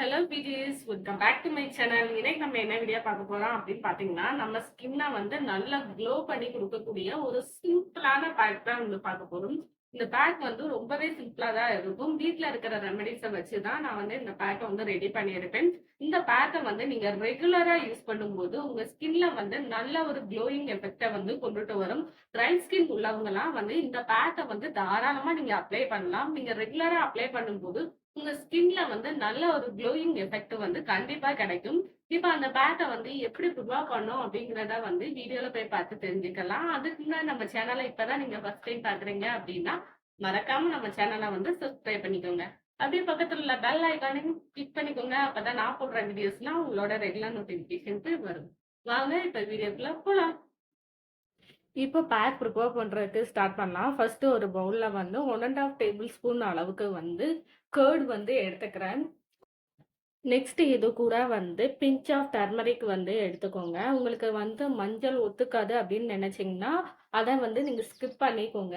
Hello பிஜிஸ், welcome back to my channel. இன்னைக்கு நம்ம என்ன வீடியோ பார்க்க போறோம் அப்படின்னு பார்த்தீங்கன்னா, நம்ம ஸ்கின்னை வந்து நல்லா க்ளோ பண்ணி கொடுக்கக்கூடிய ஒரு சிம்பிளான பேக் தான் வந்து பார்க்க போறோம். இந்த பேக் வந்து ரொம்பவே சிம்பிளா தான் இருக்கும். வீட்ல இருக்கிற ரெமெடிஸை வச்சு தான் நான் வந்து இந்த பேக்கை வந்து ரெடி பண்ணியிருப்பேன். இந்த பேக்கை வந்து நீங்க ரெகுலரா யூஸ் பண்ணும்போது உங்க ஸ்கின்ல வந்து நல்ல ஒரு க்ளோயிங் எஃபெக்டை வந்து கொண்டுட்டு வரும். ட்ரை ஸ்கின் உள்ளவங்கலாம் வந்து இந்த பேக்கை வந்து தாராளமா நீங்க அப்ளை பண்ணலாம். நீங்க ரெகுலரா அப்ளை பண்ணும்போது உங்க ஸ்கின்ல வந்து நல்ல ஒரு க்ளோயிங் எஃபெக்ட் வந்து கண்டிப்பா கிடைக்கும். இப்ப அந்த பேக்க வந்து எப்படி ப்ரிப்பேர் பண்ணோம் அப்படிங்கிறத வந்து வீடியோல போய் பார்த்து தெரிஞ்சுக்கலாம். அதுக்கு முன்னாடி நம்ம சேனலை இப்பதான் நீங்க ஃபர்ஸ்ட் டைம் பாக்குறீங்க அப்படின்னா மறக்காம நம்ம சேனலை வந்து சப்ஸ்கிரைப் பண்ணிக்கோங்க. அப்படியே பக்கத்துல உள்ள பெல் ஐகானையும் கிளிக் பண்ணிக்கோங்க. அப்பதான் நான் போடுற வீடியோஸ்லாம் உங்களோட ரெகுலர் நோட்டிபிகேஷனுக்கு வரும். வாங்க இப்ப வீடியோக்குள்ள போலாம். இப்போ பேக் ப்ரிப்பேர் பண்ணுறதுக்கு ஸ்டார்ட் பண்ணலாம். ஃபர்ஸ்ட்டு ஒரு பவுலில் வந்து 1 1/2 டேபிள் ஸ்பூன் அளவுக்கு வந்து கர்ட் வந்து எடுத்துக்கிறேன். நெக்ஸ்ட் இது கூட வந்து பிஞ்ச் ஆஃப் டர்மரிக் வந்து எடுத்துக்கோங்க. உங்களுக்கு வந்து மஞ்சள் ஒத்துக்காது அப்படின்னு நினைச்சீங்கன்னா, அதை வந்து நீங்க ஸ்கிப் பண்ணிக்கோங்க.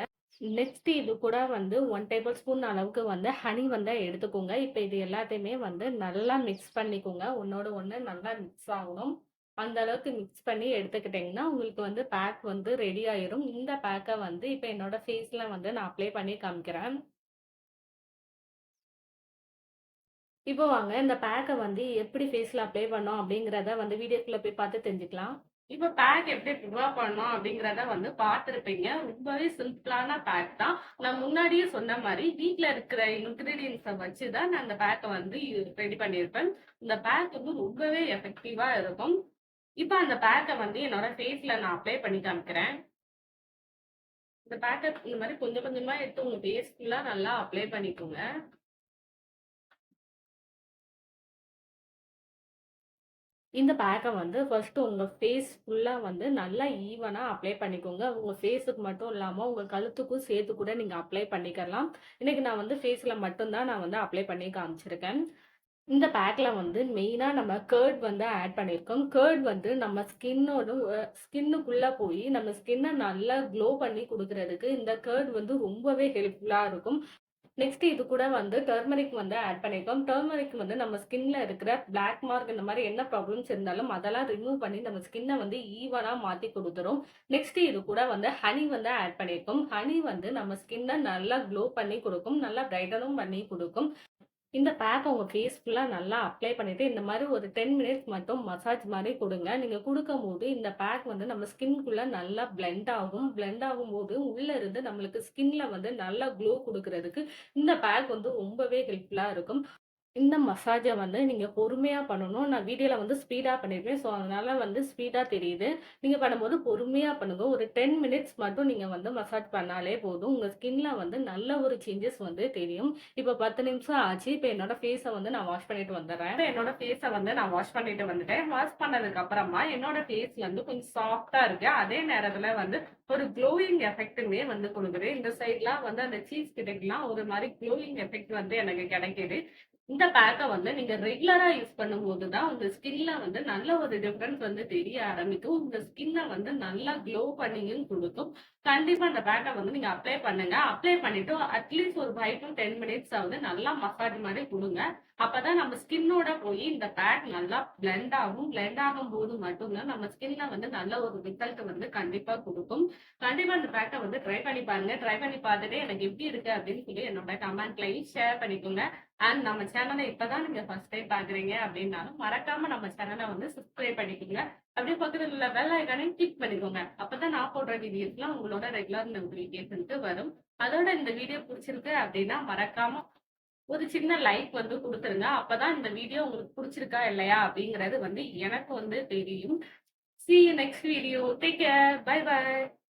நெக்ஸ்ட் இது கூட வந்து 1 டேபிள் ஸ்பூன் அளவுக்கு வந்து ஹனி வந்து எடுத்துக்கோங்க. இப்போ இது எல்லாத்தையுமே வந்து நல்லா மிக்ஸ் பண்ணிக்கோங்க. ஒன்னோட ஒண்ணு நல்லா மிக்ஸ் ஆகணும். அந்த அளவுக்கு மிக்ஸ் பண்ணி எடுத்துக்கிட்டிங்கன்னா, உங்களுக்கு வந்து பேக் வந்து ரெடி ஆயிரும். இந்த பேக்க வந்து இப்போ என்னோட ஃபேஸ்ல வந்து நான் அப்ளை பண்ணி காமிக்கிறேன். இப்போ வாங்க இந்த பேக்க வந்து எப்படி ஃபேஸ்ல அப்ளை பண்ணோம் அப்படிங்கிறத வந்து வீடியோக்குள்ள போய் பார்த்து தெரிஞ்சுக்கலாம். இப்போ பேக் எப்படி ப்ரிப்பேர் பண்ணோம் அப்படிங்கிறத வந்து பார்த்துருப்பீங்க. ரொம்பவே சிம்பிளான பேக் தான். நான் முன்னாடியே சொன்ன மாரி வீட்ல இருக்கிற இன்கிரீடியன்ட்ஸ வச்சு தான் நான் இந்த பேக்க வந்து ரெடி பண்ணியிருப்பேன். இந்த பேக் வந்து ரொம்பவே எஃபெக்டிவா இருக்கும். இப்போ அந்த பேக்க வந்து என்னோட ஃபேஸ்ல நான் அப்ளை பண்ணி காமிக்கிறேன். இந்த பேக்க இந்த மாரி கொஞ்சம் கொஞ்சமா எடுத்து உங்க ஃபேஸ் ஃபுல்லா நல்லா அப்ளை பண்ணிக்கோங்க. இந்த பேக்க வந்து ஃபர்ஸ்ட்டு உங்க ஃபேஸ் ஃபுல்லா வந்து நல்லா ஈவனா அப்ளை பண்ணிக்கோங்க. உங்க ஃபேஸுக்கு மட்டும் இல்லாம, உங்க கழுத்துக்கும் சேர்த்து கூட நீங்க அப்ளை பண்ணிக்கலாம். இன்னைக்கு நான் வந்து ஃபேஸ்ல மட்டும் தான் நான் வந்து அப்ளை பண்ணி காமிச்சிருக்கேன். இந்த பேக்ல வந்து மெயினா நம்ம கர்ட் வந்து ஆட் பண்ணியிருக்கோம். கர்ட் வந்து நம்ம ஸ்கின்னுக்குள்ள போய் நம்ம ஸ்கின்ன நல்லா க்ளோ பண்ணி குடுக்குறதுக்கு இந்த கர்ட் வந்து ரொம்பவே ஹெல்ப்ஃபுல்லா இருக்கும். நெக்ஸ்ட் இது கூட வந்து டர்மரிக் வந்து ஆட் பண்ணியிருக்கோம். டர்மரிக் வந்து நம்ம ஸ்கின்ல இருக்கிற பிளாக் மார்க் இந்த மாரி என்ன ப்ராப்ளம்ஸ் இருந்தாலும் அதெல்லாம் ரிமூவ் பண்ணி நம்ம ஸ்கின்ன வந்து ஈவனா மாத்தி குடுத்துரும். நெக்ஸ்ட் இது கூட வந்து ஹனி வந்து ஆட் பண்ணியிருக்கோம். ஹனி வந்து நம்ம ஸ்கின்ன நல்லா க்ளோ பண்ணி குடுக்கும். நல்லா பிரைட்டனும் பண்ணி குடுக்கும். இந்த பேக்க உங்க ஃபேஸ் ஃபுல்லா நல்லா அப்ளை பண்ணிட்டு, இந்த மாரி ஒரு 10 மினிட்ஸ் மட்டும் மசாஜ் மாரி குடுங்க. நீங்க குடுக்கும்போது இந்த பேக் வந்து நம்ம ஸ்கின்குள்ள நல்லா பிளெண்ட் ஆகும். பிளெண்ட் ஆகும்போது உள்ள இருந்து நம்மளுக்கு ஸ்கின்ல வந்து நல்லா க்ளோ குடுக்குறதுக்கு இந்த பேக் வந்து ரொம்பவே ஹெல்ப்ஃபுல்லா இருக்கும். இந்த மசாஜ வந்து நீங்க பொறுமையா பண்ணணும். நான் வீடியோல வந்து ஸ்பீடா பண்ணியிருப்பேன். ஸோ, அதனால வந்து ஸ்பீடா தெரியுது. நீங்க பண்ணும்போது பொறுமையா பண்ணுங்க. ஒரு 10 மினிட்ஸ் மட்டும் நீங்க வந்து மசாஜ் பண்ணாலே போதும். உங்க ஸ்கின்ல வந்து நல்ல ஒரு சேஞ்சஸ் வந்து தெரியும். இப்ப 10 நிமிஷம் ஆச்சு. இப்ப என்னோட ஃபேஸ வந்து நான் வாஷ் பண்ணிட்டு வந்துர்றேன். இப்ப என்னோட ஃபேஸ வந்து நான் வாஷ் பண்ணிட்டு வந்துட்டேன். வாஷ் பண்ணதுக்கு அப்புறமா என்னோட ஃபேஸ் வந்து கொஞ்சம் சாஃப்ட்டா இருக்கு. அதே நேரத்துல வந்து ஒரு க்ளோயிங் எஃபெக்ட்டுமே வந்து குடுக்குது. இந்த சைட்லாம் வந்து அந்த சீக்ஸ் கிட்டலாம் ஒரு மாரி க்ளோயிங் எஃபெக்ட் வந்து எனக்கு கிடைக்குது. இந்த பேக்க வந்து நீங்க ரெகுலரா யூஸ் பண்ணும்போது தான் உங்க ஸ்கின்ல வந்து நல்ல ஒரு டிஃபரன்ஸ் வந்து தெரிய ஆரம்பிக்கும். உங்க ஸ்கின்ன வந்து நல்லா க்ளோ பண்ணியும் குடுக்கும். கண்டிப்பா அந்த பேக்க வந்து நீங்க அப்ளை பண்ணுங்க. அப்ளை பண்ணிட்டு அட்லீஸ்ட் ஒரு 5 to 10 மினிட்ஸ் ஆவது நல்லா மசாஜ் மாரி குடுங்க. அப்பதான் நம்ம ஸ்கின்னோட போய் இந்த பேக் நல்லா பிளெண்ட் ஆகும். பிளெண்ட் ஆகும்போது மட்டும் தான் நம்ம ஸ்கின்ல வந்து நல்ல ஒரு ரிசல்ட் வந்து கண்டிப்பா குடுக்கும். கண்டிப்பா இந்த பேக்க வந்து ட்ரை பண்ணி பாருங்க. ட்ரை பண்ணி பார்த்துட்டு எனக்கு எப்படி இருக்கு அப்படின்னு சொல்லி என்னோட கமெண்ட்லயும் ஷேர் பண்ணிக்கோங்க. அண்ட் நம்ம சேனலை இப்பதான் நீங்க ஃபர்ஸ்ட் டைம் பாக்குறீங்க அப்படின்னாலும் மறக்காம நம்ம சேனலை வந்து சப்ஸ்கிரைப் பண்ணிக்கோங்க. அப்படியே பக்கத்துல உள்ள பெல் ஐகானையும் கிளிக் பண்ணிக்கோங்க. அப்பதான் நான் போடுற வீடியோஸ்லாம் உங்களோட ரெகுலர் நோட்டிபிகேஷனுக்கு வரும். அதோட இந்த வீடியோ பிடிச்சிருக்கு அப்படின்னா மறக்காம ஒரு சின்ன லைக் வந்து குடுத்துருங்க. அப்பதான் இந்த வீடியோ உங்களுக்கு பிடிச்சிருக்கா இல்லையா அப்படிங்கிறது வந்து எனக்கு வந்து தெரியும். See you next video. Take care. Bye bye.